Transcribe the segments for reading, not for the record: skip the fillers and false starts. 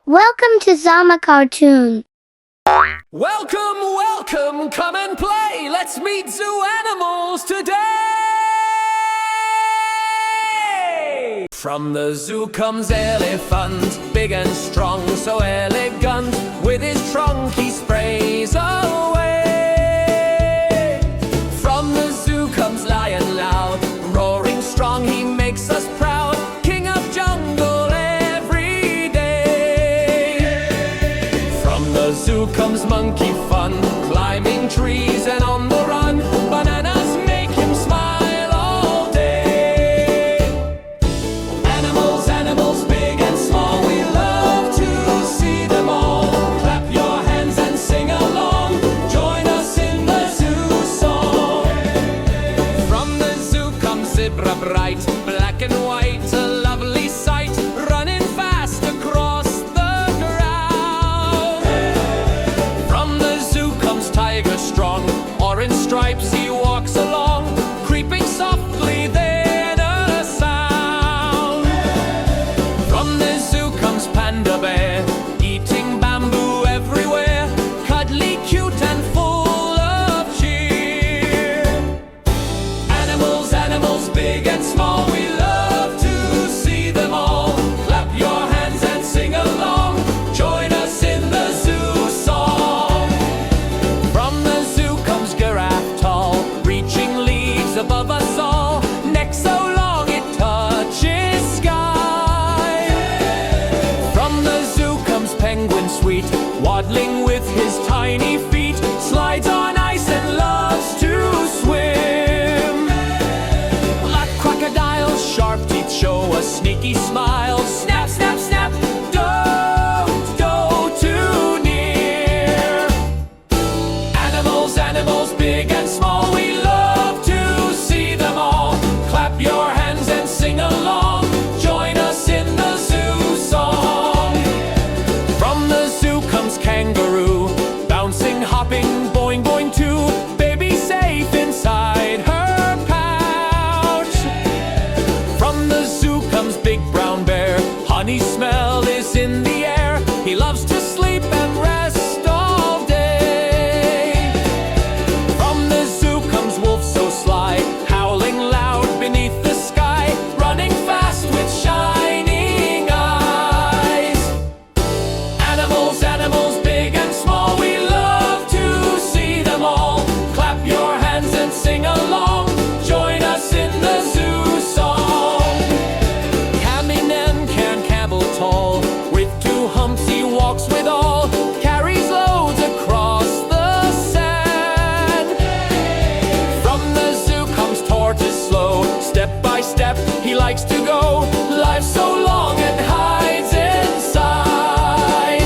Welcome to Zama cartoon. Welcome, welcome, come and play. Let's meet zoo animals today. From the zoo comes elephant, big and strong, so elegant. With his trunk he sprays away. From the zoo comes lion loud, roaring strong, he makes us proud. King of jungle every day. From the zoo comes monkey fun, climbing trees and on the run. Bananas make him smile all day. Animals, animals, big and small, we love to see them all. Clap your hands and sing along, join us in the zoo song. From the zoo comes zebra bright, black and white, a lovely sight, running fast across the ground. From the zoo comes tiger strong, orange stripes he walks along, creeping softly then a sound. From the zoo comes panda bear, eating bamboo everywhere, cuddly, cute and full of cheer. Animals, animals, big and small, we love to see them all. Clap your hands and sing along, join us in the zoo song. From the zoo comes giraffe tall, reaching leaves above us all, neck so long it touches sky. From the zoo comes penguin sweet, waddling with his tiny feet, slides on ice and loves to swim. Black crocodiles, sharp teeth show a sneaky smile. Snap, snap, snap, don't go too near. Animals, animals, big and small, we love to see them all. Clap your hands and sing along, join us in the zoo song. From the zoo comes kangaroo, bouncing, hopping, boing, boing too. Baby safe inside her pouch. From the zoo comes big brown bear, honey smell is in the air. He loves to sleep and rest all day. From the zoo comes wolf so sly, howling loud beneath the sky, running fast with shining eyes. Animals, animals, big and small, we love to see them all. Clap your hands and sing along, join us in the zoo song. Caminen can camel tall, with two humps he walks with all, carries loads across the sand. From the zoo comes tortoise slow, step by step he likes to go, life so long and hides inside.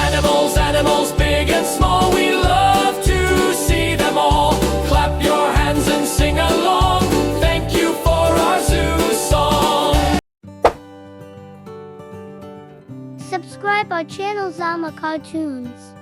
Animals, animals, big and small, we love to see them all. Clap your hands and sing along, thank you for our zoo song. Subscribe our channel Zama Cartoons.